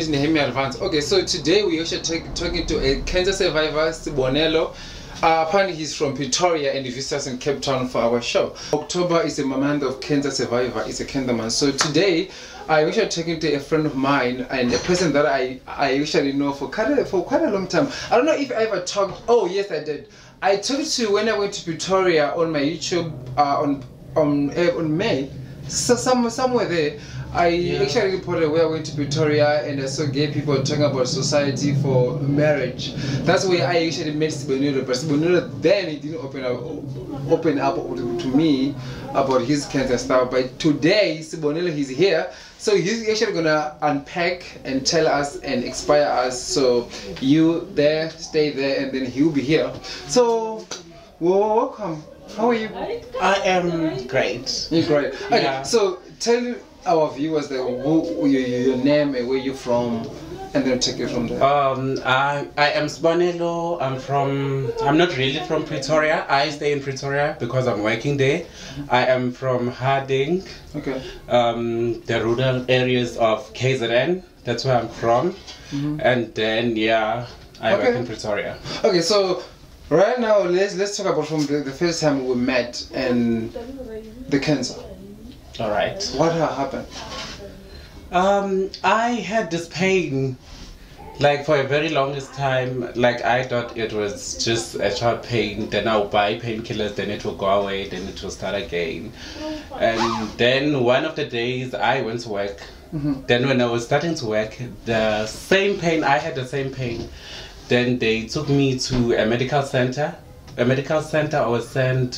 is Nehemiah Advance. Okay, so today we actually talking to a cancer survivor, Sbonelo. Apparently he's from Pretoria and he visits us in Cape Town for our show. October is a month of cancer survivor, it's a cancer month. So today I actually talking to a friend of mine and a person that I actually know for quite a long time. I don't know if I ever talked. Oh yes, I did. I talked to when I went to Pretoria on my YouTube on May. So somewhere there, I actually reported where I went to Pretoria and I saw gay people talking about society for marriage. That's where I actually met Sbonelo, but Sbonelo then he didn't open up to me about his cancer stuff. But today Sbonelo he's here, so he's actually gonna unpack and tell us and inspire us. So you there, stay there, and then he'll be here. So welcome. How are you? I am great. You're great. Okay, Yeah. so tell our viewers your name and where you're from, and then take it from there. I am Sbonelo. I'm not really from Pretoria. I stay in Pretoria because I'm working there. I am from Harding. Okay. The rural areas of KZN. That's where I'm from. And then I work in Pretoria. Okay, so right now let's talk about from the first time we met and the cancer. All right. What happened? I had this pain, like for a very longest time. Like I thought it was just a short pain. Then I'll buy painkillers. Then it will go away. Then it will start again. And then one of the days I went to work. Then when I was starting to work, the same pain. I had the same pain. Then they took me to a medical center. I was sent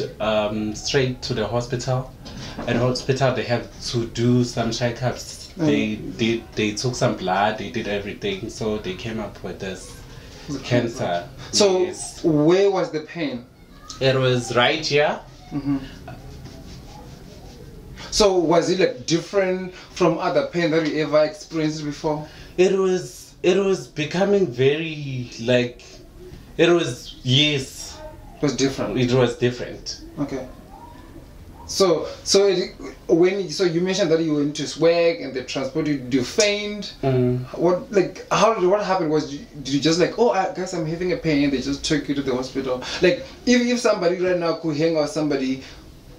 straight to the hospital. At hospital, they have to do some checkups. They took some blood. They did everything. So they came up with this cancer. So Yes. where was the pain? It was right here. So was it like different from other pain that you ever experienced before? It was becoming very like. It was yes. It was different. It was different. Okay. So you mentioned that you went to work and they transported you, faint. What happened was did you just like, oh I guess I'm having a pain, they just took you to the hospital? Like if somebody right now could hang out somebody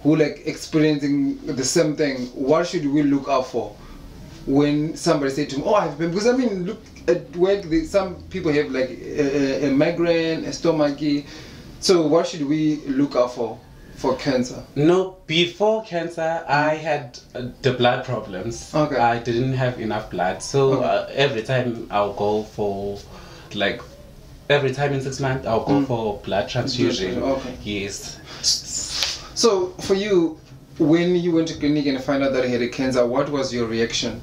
who like experiencing the same thing, what should we look out for when somebody say to me, oh I have pain? Because I mean look at work, some people have like a migraine, a stomachache. So what should we look out for cancer? No, before cancer, I had the blood problems. Okay. I didn't have enough blood, so every time I'll go for, like, every time in 6 months, I'll go for blood transfusion. Okay. Yes. So for you, when you went to clinic and found out that you had a cancer, what was your reaction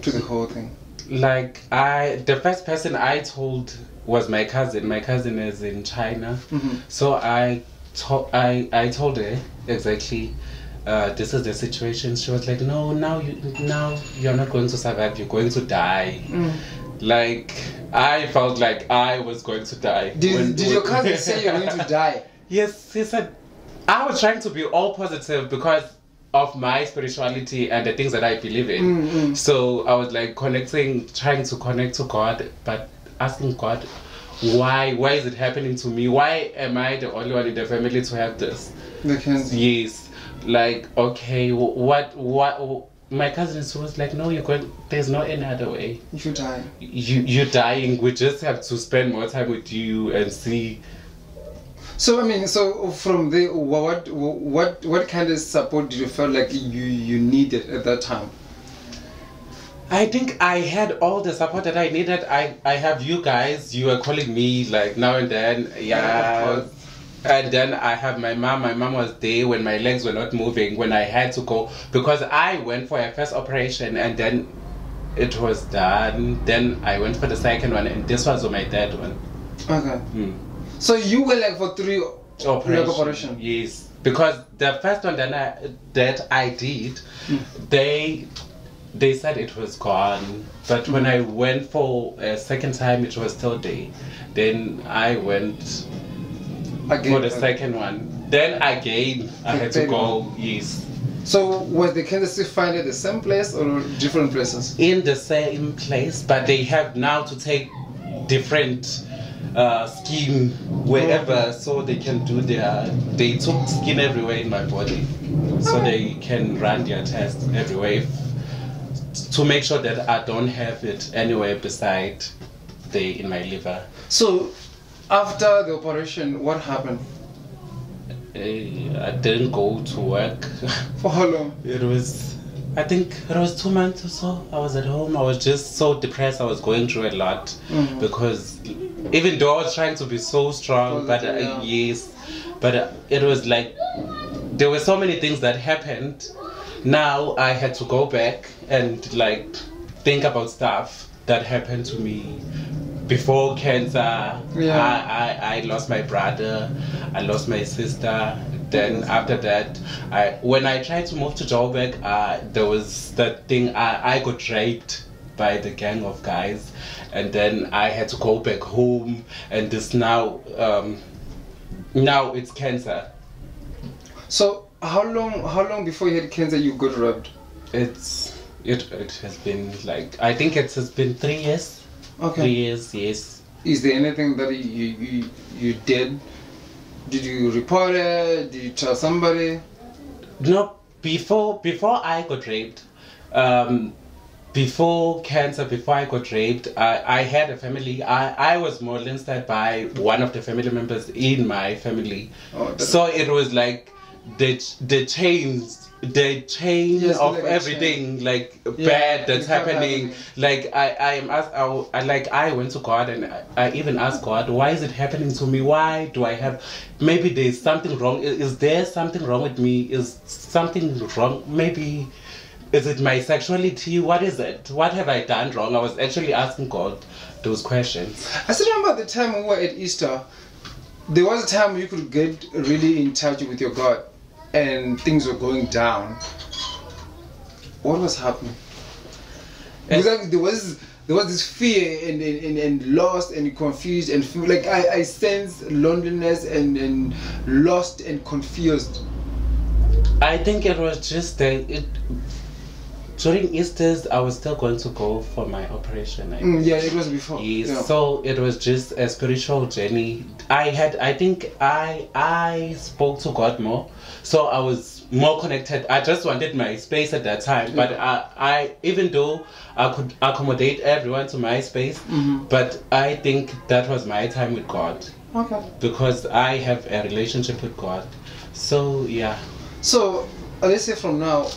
to the whole thing? Like, the first person I told was my cousin. My cousin is in China, so I told her exactly this is the situation. She was like, no, now you're not going to survive, you're going to die. Like I felt like I was going to die. Did your cousin say you're going to die? Yes, he said. I was trying to be all positive because of my spirituality and the things that I believe in. So I was like trying to connect to God, but asking God, why is it happening to me? Why am I the only one in the family to have this? The cancer. Yes. Like, okay, what my cousin was like, no, there's no any other way. If you die. You're dying, we just have to spend more time with you and see. So I mean, so from there, what kind of support did you feel like you needed at that time? I think I had all the support that I needed. I have you guys. You are calling me like now and then. Yeah. And then I have my mom. My mom was there when my legs were not moving, when I had to go. Because I went for a first operation and then it was done. Then I went for the second one and this was my third one. Okay. So you were like for 3 operations? Yes. Because the first one that I did, they said it was gone, but when I went for a second time, it was still there. Then I went again for the second one. Then again, I had to go. Yes. So was the cancer still found at the same place or different places? In the same place, but they have now to take different skin wherever, so they can do they took skin everywhere in my body, so they can run their tests everywhere to make sure that I don't have it anywhere beside in my liver. So after the operation, what happened? I didn't go to work. For how long? I think it was 2 months or so. I was at home. I was just so depressed. I was going through a lot because even though I was trying to be so strong, but yes, but it was like there were so many things that happened. Now I had to go back and like think about stuff that happened to me before cancer. I lost my brother, I lost my sister. Then after that, when I tried to move to Joburg, there was that thing, I got raped by the gang of guys, and then I had to go back home, and this now it's cancer. So how long before you had cancer you got raped? It has been like, I think it has been 3 years. Okay. 3 years, yes. Is there anything that you did? Did you report it? Did you tell somebody? No, before I got raped, before cancer, before I got raped, I had a family. I was molested by one of the family members in my family. Oh, so it was like the chain of everything like bad that's happening. Like I went to God and I even asked God, why is it happening to me? Why do I have, maybe there's something wrong. Is there something wrong with me? Is something wrong? Maybe is it my sexuality? What is it? What have I done wrong? I was actually asking God those questions. I still remember the time we were at Easter. There was a time you could get really in touch with your God and things were going down. What was happening? Because there was this fear and lost and confused and feel like I sensed loneliness and lost and confused. I think it was just during Easter's I was still going to go for my operation. Yeah, it was before. Yes, yeah. So it was just a spiritual journey. I think I spoke to God more, so I was more connected. I just wanted my space at that time, but I even though I could accommodate everyone to my space, but I think that was my time with God. Okay. Because I have a relationship with God. So yeah. So let's say from now,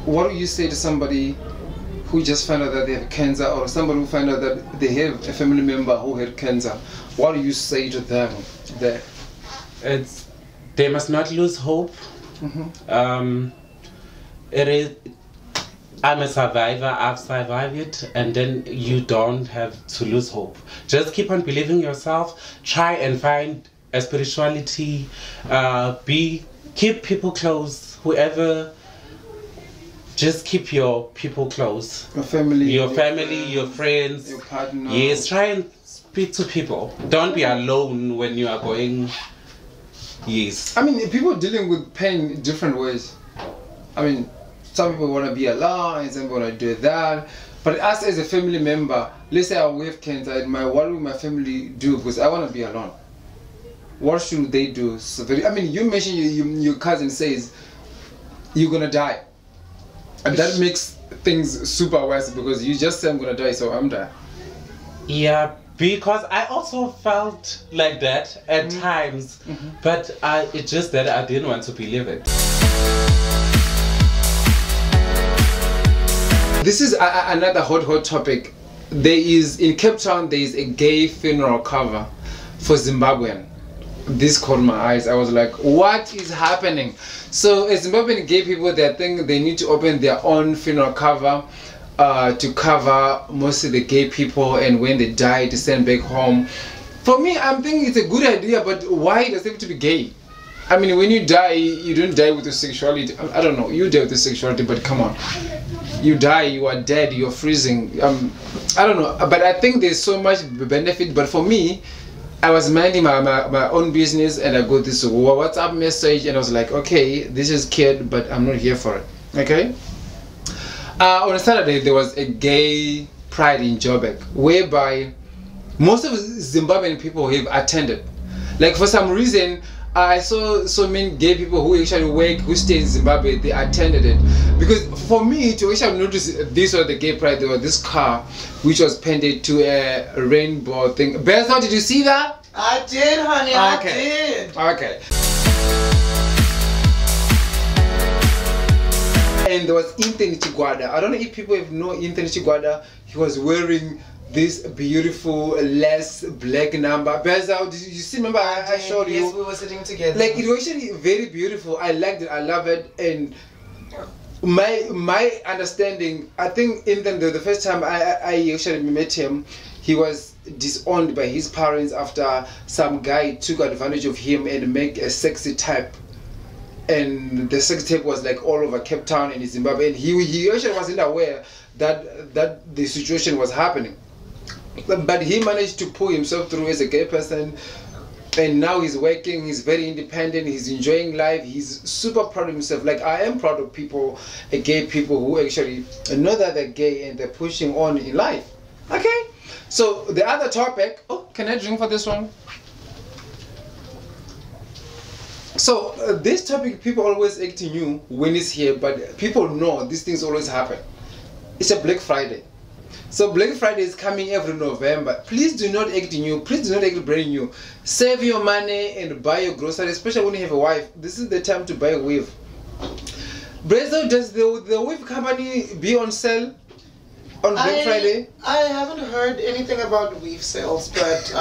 what do you say to somebody who just found out that they have cancer, or somebody who found out that they have a family member who had cancer? What do you say to them there? They must not lose hope. I'm a survivor. I've survived it, and then you don't have to lose hope. Just keep on believing yourself. Try and find a spirituality. Keep people close. Whoever. Just keep your people close. Your family, your friends, your partner. Yes, try and speak to people. Don't be alone when you are going. Yes. I mean, people dealing with pain in different ways. I mean, some people want to be alone, some people want to do that. But us as a family member, let's say I have cancer, what will my family do? Because I want to be alone. What should they do? So I mean, you mentioned your cousin says you're gonna die. And that makes things super worse because you just say I'm gonna die, so I'm dying. Yeah, because I also felt like that at times, but it's just that I didn't want to believe it. This is another hot topic. There is, in Cape Town, there is a gay funeral cover for Zimbabwean. This caught my eyes. I was like, what is happening? So as Zimbabwean gay people, they think they need to open their own funeral cover to cover most of the gay people, and when they die to send back home. For me, I'm thinking it's a good idea, but why does it have to be gay? I mean, when you die, you don't die with your sexuality. I don't know, you die with your sexuality, but come on. You die, you are dead, you're freezing. I don't know, but I think there's so much benefit. But for me, I was minding my own business, and I got this WhatsApp message, and I was like, okay, this is cute, but I'm not here for it. Okay. On a Saturday, there was a gay pride in Joburg, whereby most of Zimbabwean people have attended. Like, for some reason, I saw so many gay people who actually work, who stay in Zimbabwe, they attended it. Because for me to actually notice this was the gay pride, there was this car which was painted to a rainbow thing. Bezna, did you see that? I did, honey, okay. I did. Okay. And there was Anthony Chigwada. I don't know if people know Anthony Chigwada. He was wearing this beautiful less black number. Bezza, did you see? Remember I showed you? Yes, we were sitting together. Like, it was actually very beautiful. I liked it. I love it. And my understanding, I think the first time I actually met him, he was disowned by his parents after some guy took advantage of him and make a sexy tape. And the sex tape was like all over Cape Town and Zimbabwe. And he actually wasn't aware that the situation was happening. But he managed to pull himself through as a gay person, and now he's working, he's very independent, he's enjoying life, he's super proud of himself. Like, I am proud of people, gay people who actually know that they're gay and they're pushing on in life. Okay, so the other topic, oh, can I drink for this one? So this topic, people always act new when it's here, but people know these things always happen. It's a Black Friday. So Black Friday is coming every November. Please do not act new. Please do not act brand new. Save your money and buy your groceries, especially when you have a wife. This is the time to buy a weave. Brazil, does the weave company be on sale on Black Friday? I haven't heard anything about weave sales, but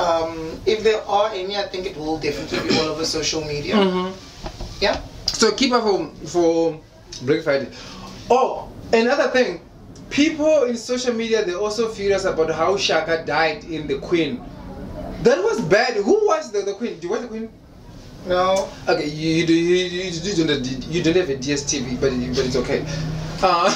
if there are any, I think it will definitely be all over social media. Mm-hmm. Yeah. So keep up for Black Friday. Oh, another thing. People in social media, they're also furious about how Shaka died in The Queen. That was bad. Who watched the Queen? Do you watch The Queen? No. Okay, you don't have a DSTV, but it's okay. I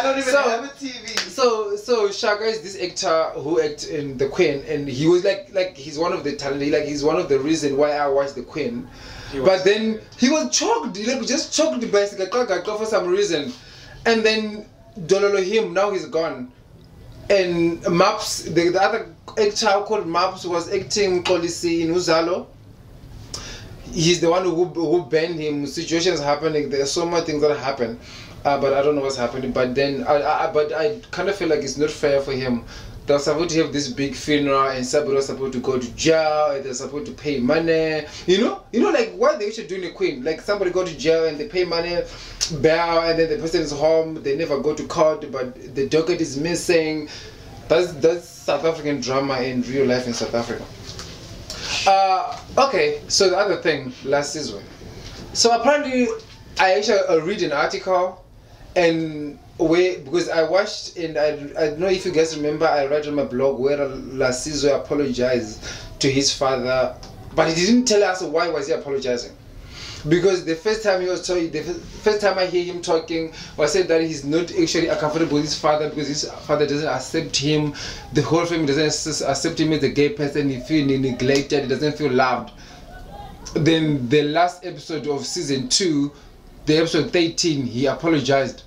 don't even have a TV. So Shaka is this actor who acts in The Queen, and he was like he's one of the talent. Like, he's one of the reason why I watched The Queen. But then he was choked, like just choked by Gaga for some reason. And then Dololo him, now he's gone. And Maps, the other actor called Maps was acting Polisi in Uzalo. He's the one who banned him. Situations happening. There are so many things that happen, but I don't know what's happening. But then, I kind of feel like it's not fair for him. They're supposed to have this big funeral, and somebody was supposed to go to jail, and they're supposed to pay money. You know, like what they should do in the Queen. Like, somebody go to jail and they pay money, bail, and then the person is home. They never go to court, but the docket is missing. That's South African drama in real life in South Africa. Okay, so the other thing, last season. So apparently, I actually read an article, and because I watched, and I don't know if you guys remember, I read on my blog where Lasizo apologized to his father, but he didn't tell us why was he apologizing. Because the first time I hear him talking, was said that he's not actually comfortable with his father because his father doesn't accept him. The whole family doesn't accept him as a gay person. He feels neglected. He doesn't feel loved. Then the last episode of season 2, the episode 13, he apologized.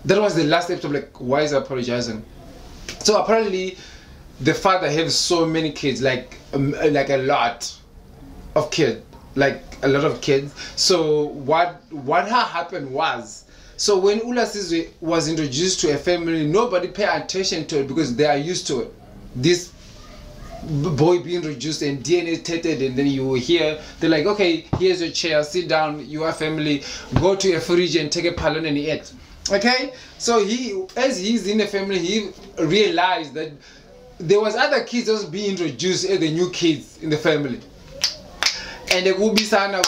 That was the last episode. Like, why is he apologizing? So apparently, the father has so many kids, like a lot of kids. Like a lot of kids. So what had happened was, so when Ulasizwe was introduced to a family, nobody paid attention to it because they are used to it. This boy being introduced and DNA tested, and then you will hear they're like, okay, here's your chair, sit down, you are family, go to a fridge and take a palon and eat. Okay, so as he's in the family, he realized that there was other kids just being introduced as the new kids in the family. And the Gubisana,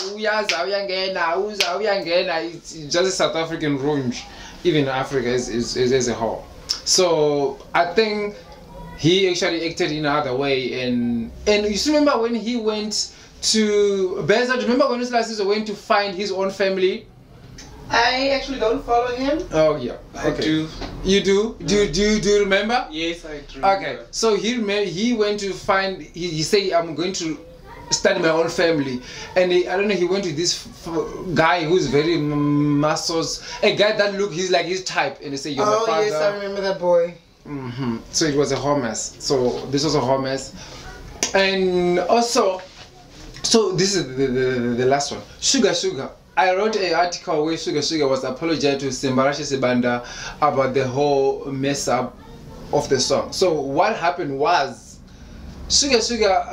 it's just a South African range, even Africa as a whole. So I think he actually acted in another way, and you still remember when he went to Beza? Do you remember when his last season went to find his own family? I actually don't follow him. Oh yeah, okay. I do. You do? Do you remember? Yes, I do. Okay, so he went to find. He said, "I'm going to start my own family," and I don't know. He went to this guy who's very muscles, a guy that he's like his type, and he said, "You're my father." Yes, I remember that boy. So it was a hot mess. So this was a hot mess, and also, so this is the last one. Sugar. I wrote an article where Sugar was apologizing to Simbarashi Sibanda about the whole mess up of the song. So what happened was Sugar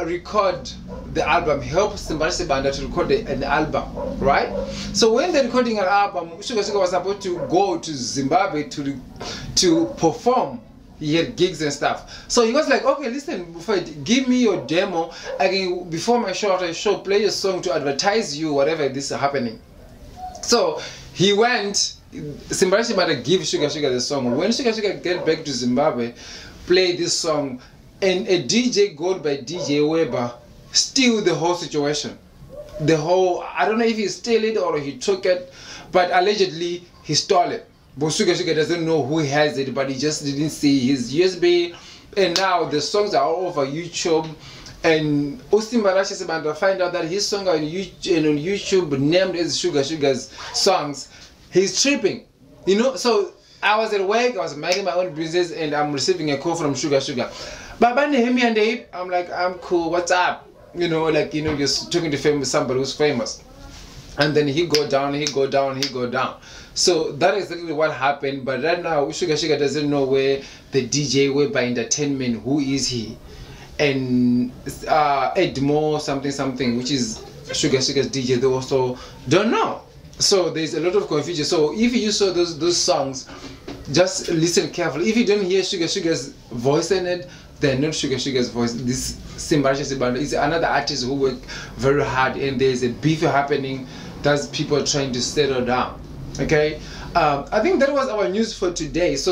record the album, helped Simbarashi Sibanda to record an album, right? So when they're recording an album, Sugar was supposed to go to Zimbabwe to perform. He had gigs and stuff. So he was like, okay, listen, give me your demo. I can, before my show, after the show, play your song to advertise you, whatever this is happening. So he went, Simbarashi Sibanda give Sugar the song. When Sugar get back to Zimbabwe, play this song, and a DJ called by DJ Weber steal the whole situation. The whole, I don't know if he stole it or he took it, but allegedly he stole it. But Sugar doesn't know who has it, but he just didn't see his USB. And now the songs are all over YouTube. And Simbarashi Sibanda find out that his song on YouTube named as Sugar's songs. He's tripping, you know. So I was at work, I was minding my own business, and I'm receiving a call from Sugar. Baba Nehemi and Dave, I'm like, I'm cool. What's up? You know, like, you know, you're talking to somebody who's famous. And then he go down. So that is exactly what happened. But right now, Sugar doesn't know where the DJ Weber Entertainment, who is he? And Edmo something, which is Sugar's DJ, they also don't know. So there's a lot of confusion. So if you saw those songs, just listen carefully. If you don't hear Sugar's voice in it, they're not Sugar's voice. This Simbarashi Sibanda is another artist who worked very hard, and there's a beef happening. That's people trying to settle down. Okay, I think that was our news for today. So